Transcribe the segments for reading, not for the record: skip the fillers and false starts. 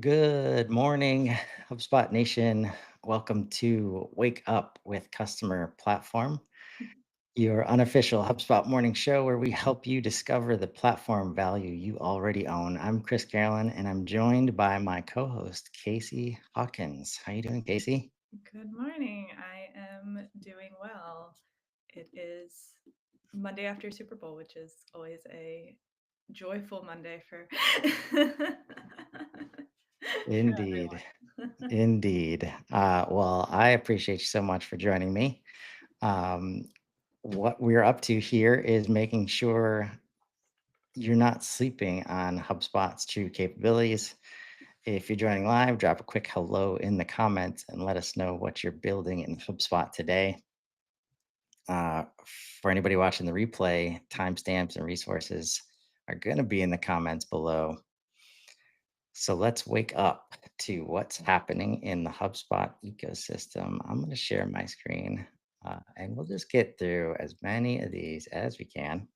Good morning, HubSpot Nation. Welcome to Wake Up with Customer Platform, your unofficial HubSpot morning show where we help you discover the platform value you already own. I'm Chris Carolyn, and I'm joined by my co-host Casey Hawkins. How you doing, Casey? Good morning. I am doing well. It is Monday after Super Bowl, which is always a joyful Monday for for Indeed, everyone. indeed. Well, I appreciate you so much for joining me. Um, what we're up to here is making sure you're not sleeping on HubSpot's true capabilities. If you're joining live, drop a quick hello in the comments and let us know what you're building in HubSpot today. Uh, for anybody watching the replay, timestamps and resources are going to be in the comments below. So let's wake up to what's happening in the HubSpot ecosystem. I'm going to share my screen and we'll just get through as many of these as we can.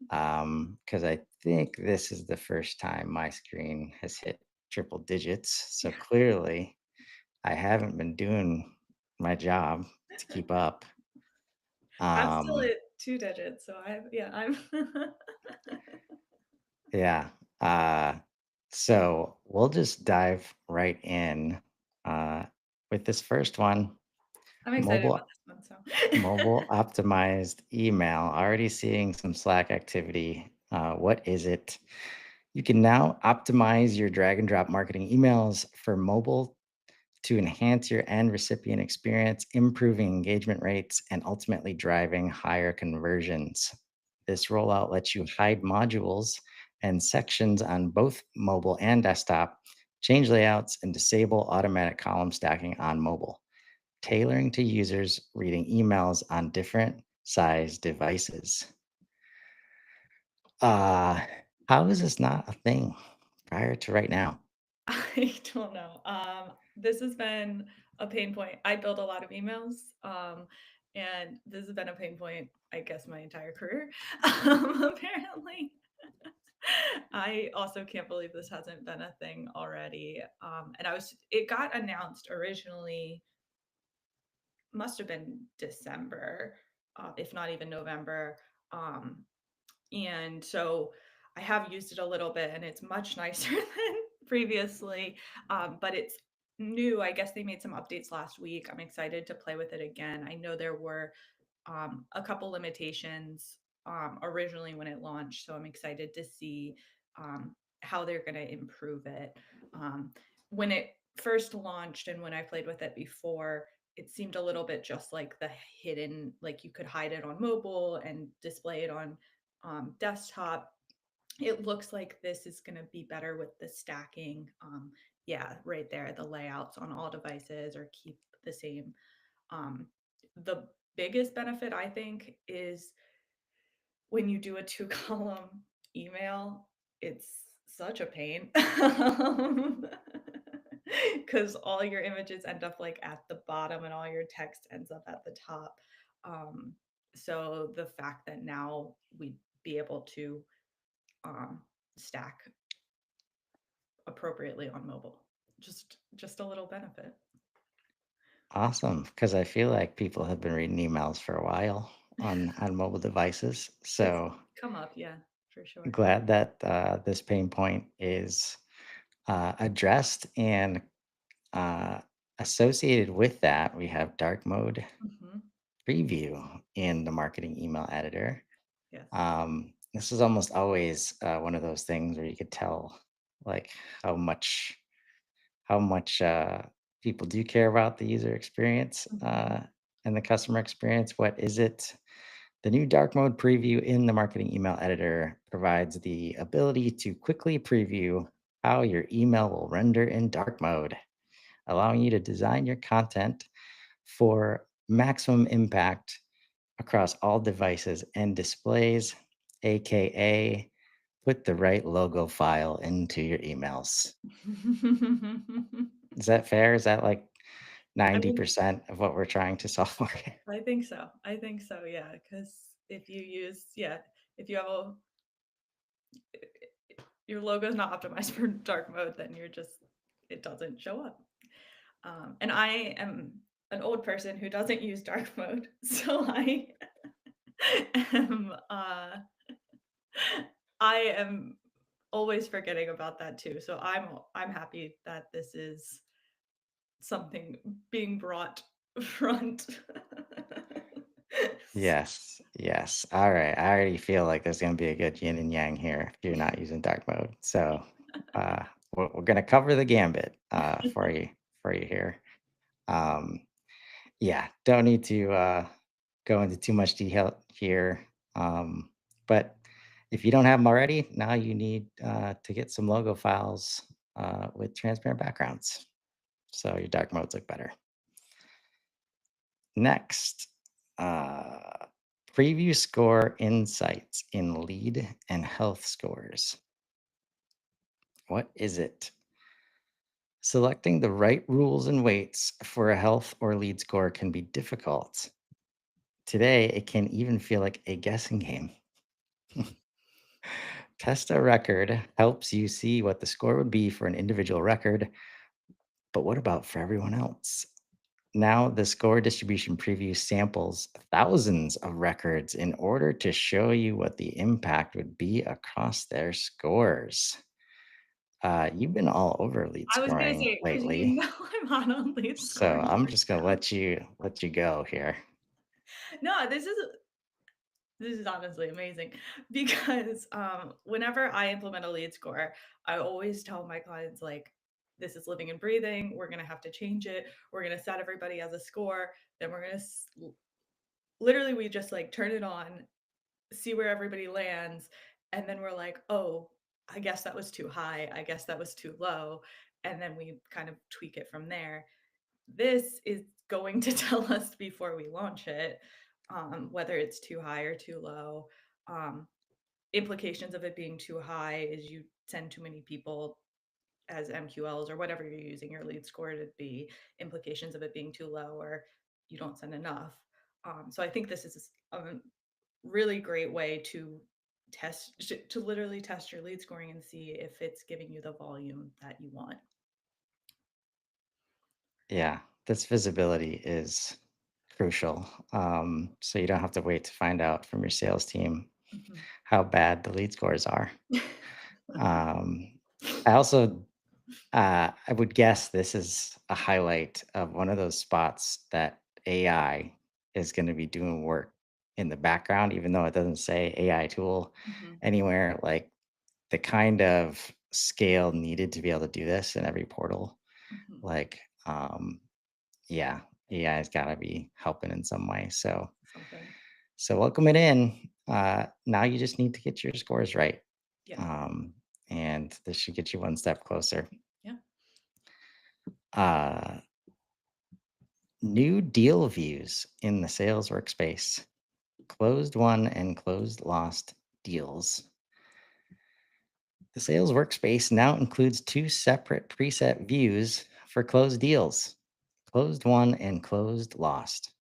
Because I think this is the first time my screen has hit triple digits. So clearly, I haven't been doing my job to keep up. I'm still Um, at 2 digits, so I'm yeah. Uh, so we'll just dive right in with this first one. I'm excited about Mobile this one. mobile optimized email. Already seeing some Slack activity. What is it? You can now optimize your drag and drop marketing emails for mobile to enhance your end recipient experience, improving engagement rates, and ultimately driving higher conversions. This rollout lets you hide modules and sections on both mobile and desktop, change layouts, and disable automatic column stacking on mobile, tailoring to users reading emails on different size devices. Uh, how is this not a thing prior to right now? I don't know. This has been a pain point. I build a lot of emails, and this has been a pain point, I guess, my entire career. Apparently, I also can't believe this hasn't been a thing already. And it got announced originally, must have been December, if not even November. Um, and so I have used it a little bit, and it's much nicer than previously. But it's new. I guess they made some updates last week. I'm excited to play with it again. I know there were a couple limitations originally when it launched, so I'm excited to see how they're going to improve it. Um, when it first launched and when I played with it before, it seemed a little bit just like the hidden, like you could hide it on mobile and display it on desktop. It looks like this is going to be better with the stacking. Yeah, right there, the layouts on all devices or keep the same. Um, the biggest benefit, I think, is when you do a two column email, it's such a pain. Because all your images end up like at the bottom and all your text ends up at the top. Um, so the fact that now we'd be able to um, stack appropriately on mobile, just a little benefit. Awesome, because I feel like people have been reading emails for a while on mobile devices. It's So come up, yeah, for sure. glad that this pain point is addressed and uh, associated with that. We have dark mode Hmm. preview in the marketing email editor. Yes. This is almost always one of those things where you could tell like how much how much people do care about the user experience Hmm. and the customer experience. What is it? The new dark mode preview in the marketing email editor provides the ability to quickly preview how your email will render in dark mode, allowing you to design your content for maximum impact across all devices and displays, aka put the right logo file into your emails. Is that fair? Is that like I mean, 90% of what we're trying to solve for? I think so. I think so, yeah, because if you have a your logo is not optimized for dark mode, then you're just it doesn't show up. And I am an old person who doesn't use dark mode, so am I am always forgetting about that too. So I'm happy that this is something being brought front. Yes, yes. All right. I already feel like there's going to be a good yin and yang here if you're not using dark mode. So we're going to cover the gambit for you here. Um, yeah, don't need to go into too much detail here. But if you don't have them already, now you need to get some logo files with transparent backgrounds. So your dark modes look better. Next, uh, preview score insights in lead and health scores. What is it? Selecting the right rules and weights for a health or lead score can be difficult. Today, it can even feel like a guessing game. Test a record helps you see what the score would be for an individual record, but what about for everyone else? Now, the score distribution preview samples thousands of records in order to show you what the impact would be across their scores. You've been all over lead I was gonna scoring say, because lately, I'm hot on lead so scoring I'm right just gonna now. let you go here. No, this is honestly amazing because whenever I implement a lead score, I always tell my clients like, this is living and breathing. We're gonna have to change it. We're gonna set everybody as a score. Then we're gonna literally we just like turn it on, see where everybody lands, and then we're like, oh, I guess that was too high. I guess that was too low, and then we kind of tweak it from there. This is going to tell us before we launch it, whether it's too high or too low. Um, Implications of it being too high is you send too many people as MQLs or whatever you're using your lead score to be. Implications of it being too low or you don't send enough. So I think this is a really great way to to literally test your lead scoring and see if it's giving you the volume that you want. Yeah, this visibility is crucial. So you don't have to wait to find out from your sales team Mhm. how bad the lead scores are. Um, I also I would guess this is a highlight of one of those spots that AI is going to be doing work in the background, even though it doesn't say AI tool Mhm. anywhere. Like the kind of scale needed to be able to do this in every portal. Mhm. Like, yeah, AI's got to be helping in some way. Something. So welcome it in. Now you just need to get your scores right, Yeah. um, and this should get you one step closer. Yeah. Uh, New deal views in the sales workspace, closed won and closed lost deals. The sales workspace now includes two separate preset views for closed deals, closed won and closed lost.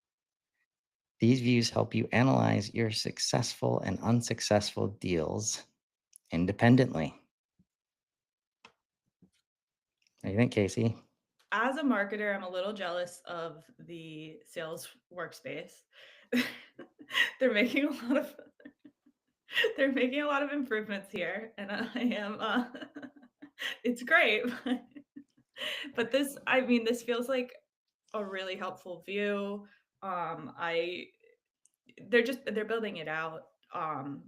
These views help you analyze your successful and unsuccessful deals independently. What do you think, Casey? As a marketer, I'm a little jealous of the sales workspace. They're making a lot of they're making a lot of improvements here, and I am it's great. But this I mean, this feels like a really helpful view. I they're building it out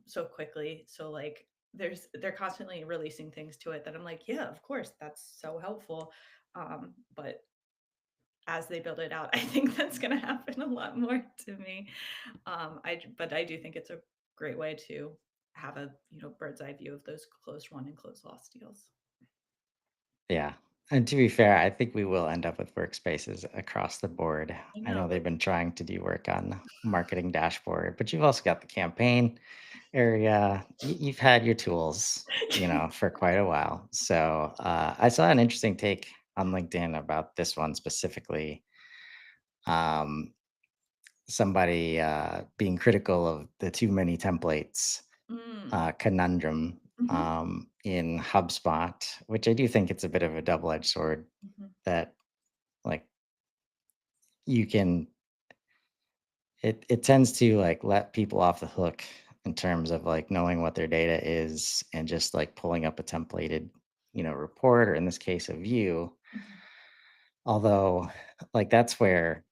so quickly. So like they're constantly releasing things to it that I'm like, yeah, of course, that's so helpful. But as they build it out, I think that's going to happen a lot more to me. But I do think it's a great way to have a bird's eye view of those closed won and closed lost deals. Yeah. And to be fair, I think we will end up with workspaces across the board. I I know, know they've but been trying to do work on marketing dashboard, but you've also got the campaign area. You've had your tools, for quite a while. So I saw an interesting take on LinkedIn about this one specifically. Um, Somebody being critical of the too many templates mm, conundrum. mhm, in HubSpot, which I do think it's a bit of a double-edged sword Mhm, that like you can it tends to like let people off the hook in terms of like knowing what their data is and just like pulling up a templated, report, or in this case a view. mhm, Although like that's where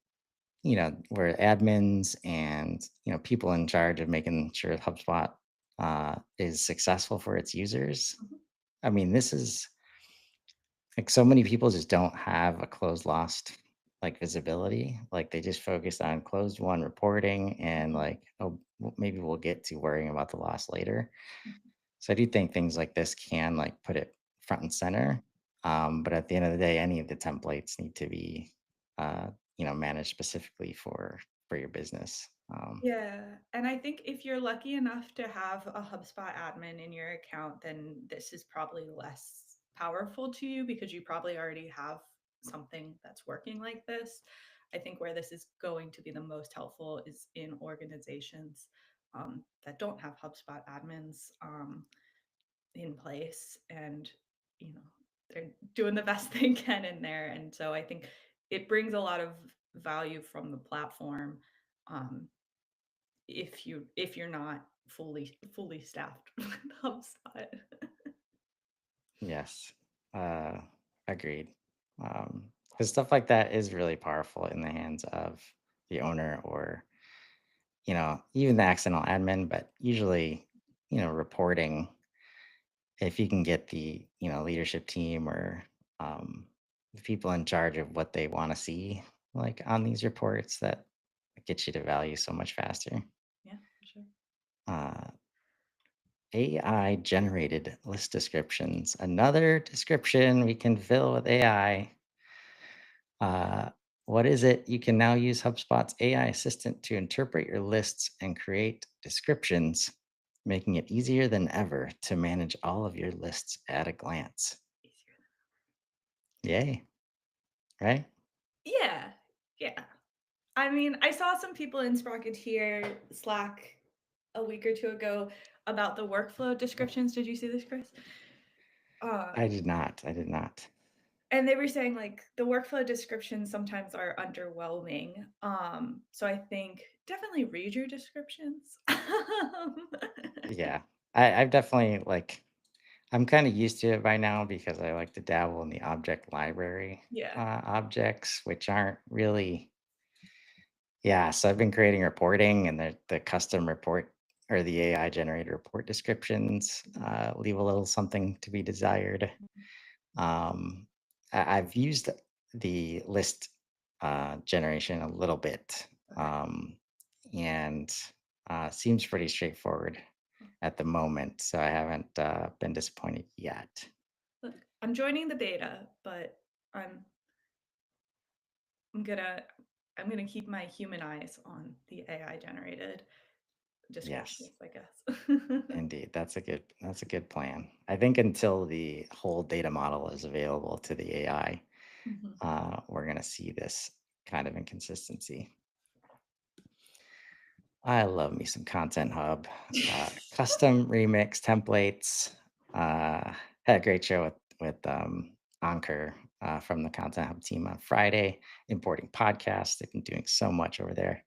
admins and people in charge of making sure HubSpot is successful for its users. mhm, I mean, this is like so many people just don't have a closed lost like visibility. Like they just focus on closed one reporting and mhm, like, oh, maybe we'll get to worrying about the loss later. mhm. So I do think things like this can like put it front and center. But at the end of the day, any of the templates need to be, uh, managed specifically for your business. Yeah, and I think if you're lucky enough to have a HubSpot admin in your account, then this is probably less powerful to you because you probably already have something that's working like this. I think where this is going to be the most helpful is in organizations that don't have HubSpot admins in place, and you know they're doing the best they can in there. And so I think it brings a lot of value from the platform. Um, if you're not fully staffed with HubSpot. Yes, uh, agreed. Because stuff like that is really powerful in the hands of the owner or even the accidental admin. But usually, reporting, if you can get the leadership team or the people in charge of what they want to see like on these reports, that gets you to value so much faster. Yeah, for sure. uh, AI generated list descriptions, another description we can fill with AI. uh, what is it? You can now use HubSpot's AI assistant to interpret your lists and create descriptions, making it easier than ever to manage all of your lists at a glance. Easier. Yay, right? Yeah, yeah. I mean, I saw some people in Sprocketeer Slack a week or two ago about the workflow descriptions. Did you see this, Chris? Uh, I did not. I did not. and they were saying like the workflow descriptions sometimes are underwhelming. So I think definitely read your descriptions. Yeah, I've definitely like, I'm kind of used to it by now because I like to dabble in the object library Yeah. objects, which aren't really. Yeah, so I've been creating reporting, and the custom report or the AI generated report descriptions Mhm, leave a little something to be desired. mhm. Um, I've used the list generation a little bit, Okay. um, and seems pretty straightforward at the moment. So I haven't been disappointed yet. Look, I'm joining the beta, but I'm I'm gonna I'm gonna keep my human eyes on the AI generated Yes. descriptions, I guess. Indeed, that's a good plan. I think until the whole data model is available to the AI, Mhm. we're going to see this kind of inconsistency. I love me some Content Hub, custom remix templates. Had a great show with Ankur from the Content Hub team on Friday, importing podcasts. They've been doing so much over there.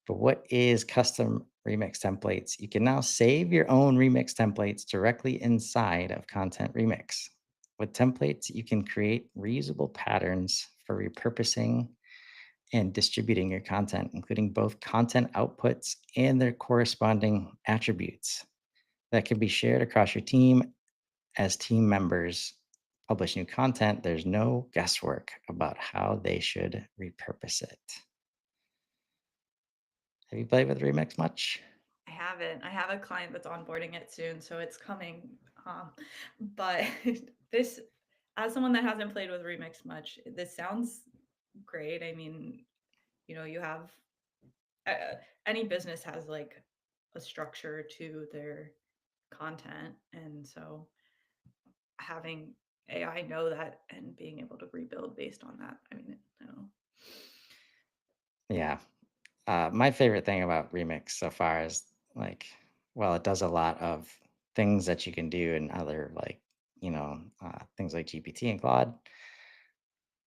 But what is custom remix templates? You can now save your own remix templates directly inside of Content Remix. With templates, you can create reusable patterns for repurposing and distributing your content, including both content outputs and their corresponding attributes that can be shared across your team. As team members publish new content, there's no guesswork about how they should repurpose it. Have you played with Remix much? I haven't. I have a client that's onboarding it soon, so it's coming. But this, as someone that hasn't played with Remix much, this sounds great. I mean, you have uh, any business has like a structure to their content, and so having AI know that and being able to rebuild based on that. I mean, I don't know. Yeah. My favorite thing about Remix so far is like, well, it does a lot of things that you can do in other things like GPT and Claude,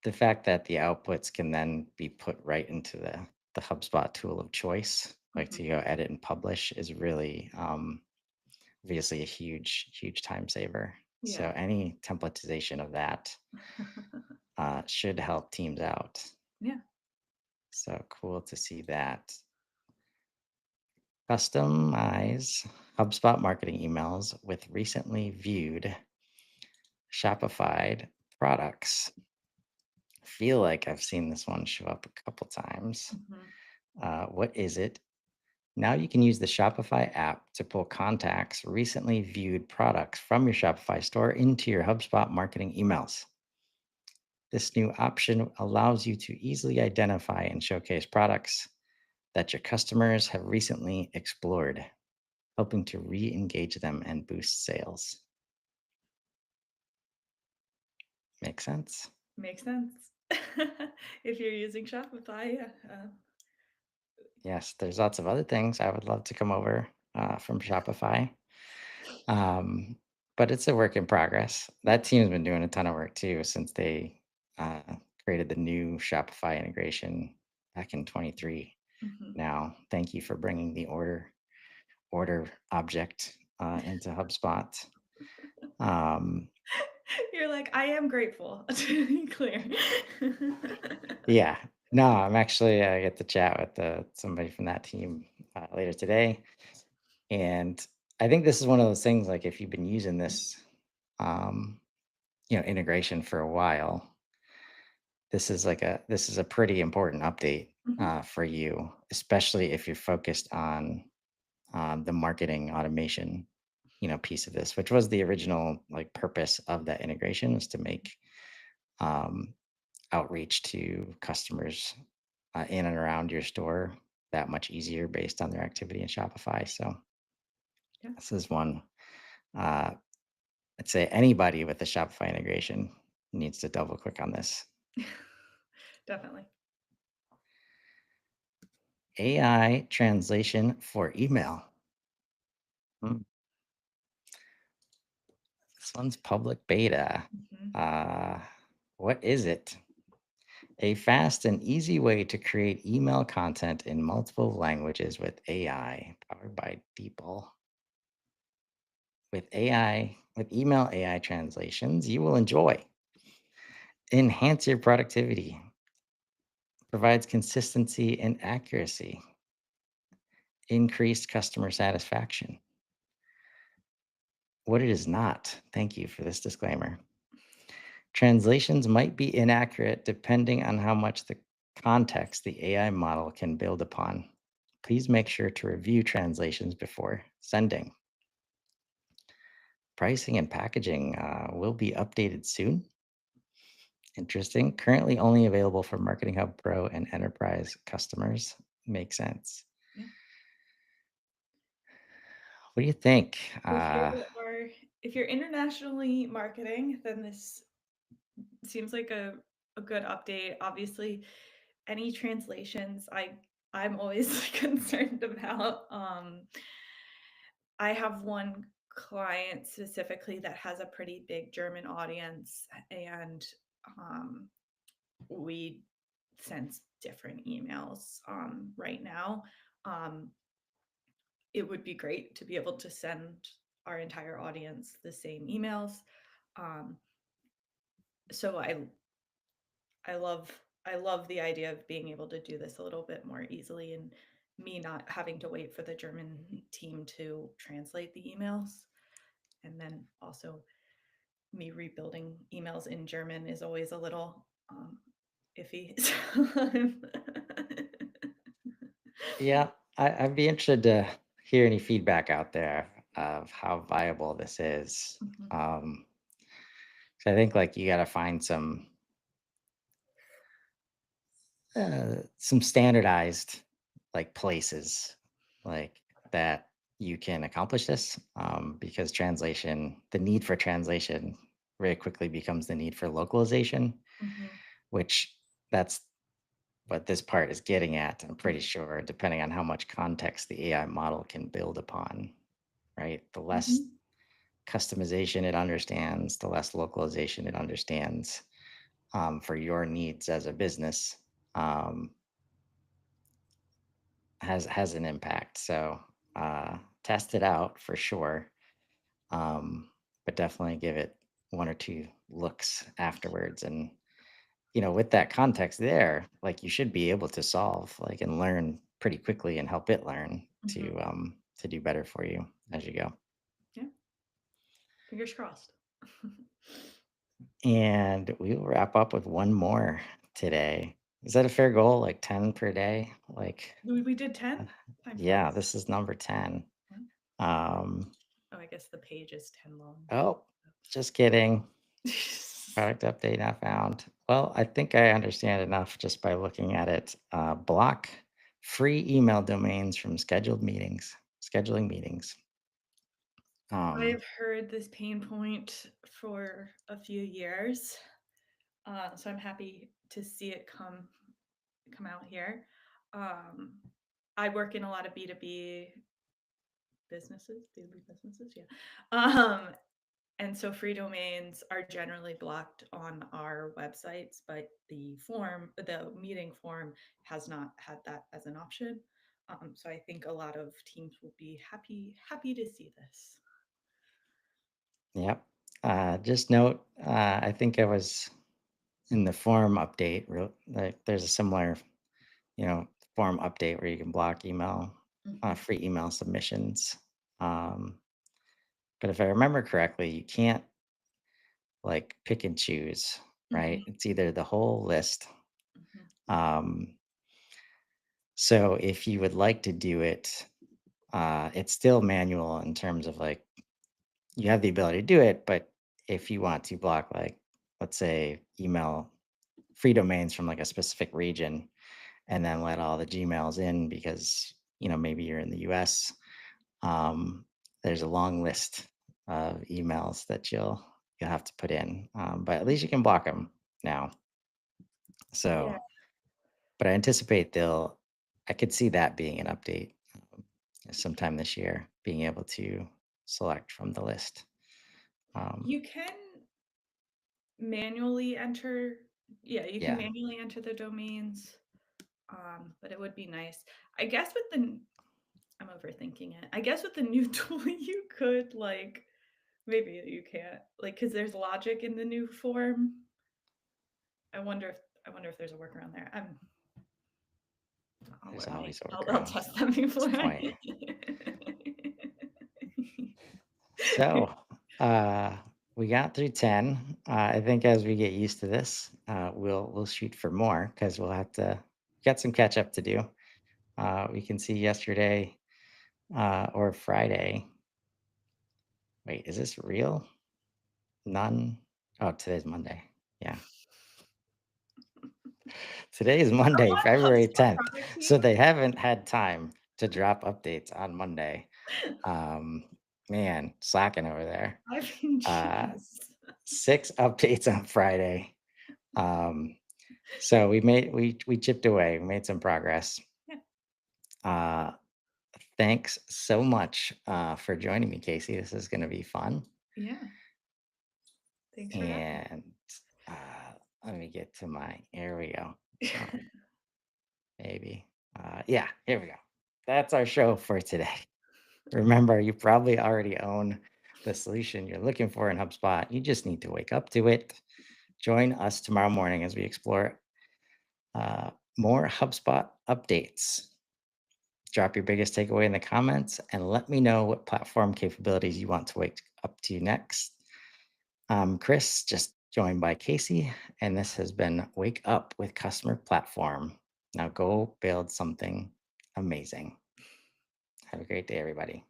the fact that the outputs can then be put right into the HubSpot tool of choice, like Mhm. to go edit and publish, is really obviously a huge time saver. Yeah. So any templatization of that should help teams out. Yeah. So cool to see that. Customize HubSpot marketing emails with recently viewed Shopify products. I feel like I've seen this one show up a couple times. Mhm. What is it? Now you can use the Shopify app to pull contacts, recently viewed products from your Shopify store into your HubSpot marketing emails. This new option allows you to easily identify and showcase products that your customers have recently explored, helping to re engage them and boost sales. Make sense? Makes sense. If you're using Shopify, yeah. Yes, there's lots of other things I would love to come over from Shopify. Um, but it's a work in progress. That team's been doing a ton of work too since they uh, created the new Shopify integration back in 23. Mhm. Now, thank you for bringing the order object into HubSpot. Um, You're like, "I am grateful," to be clear. yeah, no, I'm actually get to chat with somebody from that team later today, and I think this is one of those things. Like, if you've been using this, um, integration for a while, this is a pretty important update Mhm. for you, especially if you're focused on the marketing automation, piece of this, which was the original like purpose of that integration, was to make um, outreach to customers in and around your store that much easier based on their activity in Shopify. So Yeah. this is one uh, I'd say anybody with a Shopify integration needs to double click on this. Definitely. AI translation for email. Hmm, this one's public beta. Mhm. Uh, what is it? A fast and easy way to create email content in multiple languages with AI, powered by DeepL. With email AI translations, you will enjoy. Enhance your productivity, provides consistency and accuracy, increased customer satisfaction. What it is not, thank you for this disclaimer. Translations might be inaccurate depending on how much the context the AI model can build upon. Please make sure to review translations before sending. Pricing and packaging will be updated soon. Interesting. Currently only available for Marketing Hub Pro and Enterprise customers. Makes sense. Yeah. What do you think? If you are if you're internationally marketing, then this seems like a good update. Obviously, any translations I'm always concerned about. I have one client specifically that has a pretty big German audience, and um, we send different emails right now. Um, it would be great to be able to send our entire audience the same emails. Um, so I love the idea of being able to do this a little bit more easily and me not having to wait for the German team to translate the emails. And then also me rebuilding emails in German is always a little iffy. Yeah, I'd be interested to hear any feedback out there of how viable this is. Mhm, 'Cause I think like you got to find some standardized like places like that you can accomplish this because the need for translation very quickly becomes the need for localization, mhm, which that's what this part is getting at. I'm pretty yeah, sure, depending on how much context the AI model can build upon, right? The less mhm, customization it understands, the less localization it understands for your needs as a business, um, has an impact. So test it out for sure, but definitely give it one or two looks afterwards. And with that context there, like you should be able to solve like and learn pretty quickly and help it learn Mhm. to do better for you as you go. Yeah, fingers crossed. And we will wrap up with one more today. Is that a fair goal? Like 10 per day? Like, We did uh, 10? Time yeah, flies. this is number 10. Yeah. Um, Oh, I guess the page is 10 long. oh, just kidding. Product update not found. Well, I think I understand enough just by looking at it. Block free email domains from scheduling meetings. Um, I've heard this pain point for a few years, so I'm happy to see it come out here. Um, I work in a lot of B2B businesses, yeah. And so free domains are generally blocked on our websites, but the meeting form has not had that as an option. So I think a lot of teams will be happy to see this. yep. Just note, I think I was in the form update. Like, there's a similar form update where you can block Mhm, free email submissions. Um, but if I remember correctly, you can't like pick and choose, right? mhm, It's either the whole list. mhm, Um, so if you would like to do it, it's still manual in terms of like you have the ability to do it, but if you want to block like let's say email free domains from like a specific region and then let all the Gmails in because maybe you're in the US. Um, there's a long list of emails that you'll have to put in, but at least you can block them now. yeah. So, but I anticipate I could see that being an update sometime this year, being able to select from the list. Um, You can manually enter yeah, you can yeah, manually enter the domains, but it would be nice. I guess with the I'm overthinking it. I guess with the new tool, you could, like maybe you can't, like, because there's logic in the new form. I wonder if I wonder if there's a workaround there. I'll there's let me always a I'll workaround test at them this before I point. So, uh, we got through 10. I think as we get used to this, we'll shoot for more because we'll have to get some catch up to do. We can see yesterday or Friday. Wait, is this real? None. Oh, today's Monday. Yeah, today is Come Monday, on, February HubSpot 10th. product So team. they haven't had time to drop updates on Monday. Um, man, slacking over there. I mean, Uh, jeez. 6 updates on Friday. Um, so we chipped away, we made some progress. Yeah, Uh, thanks so much for joining me, Casey. This is going to be fun. yeah. Thanks for having And uh, let me get to my. Here we go. me. Um, maybe. Yeah, here we go. That's our show for today. Remember, you probably already own the solution you're looking for in HubSpot. You just need to wake up to it. Join us tomorrow morning as we explore uh, more HubSpot updates. Drop your biggest takeaway in the comments and let me know what platform capabilities you want to wake up to next. I'm Chris, just joined by Casey, and this has been Wake Up with Customer Platform. Now go build something amazing. Have a great day, everybody.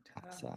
Ta-da. Awesome.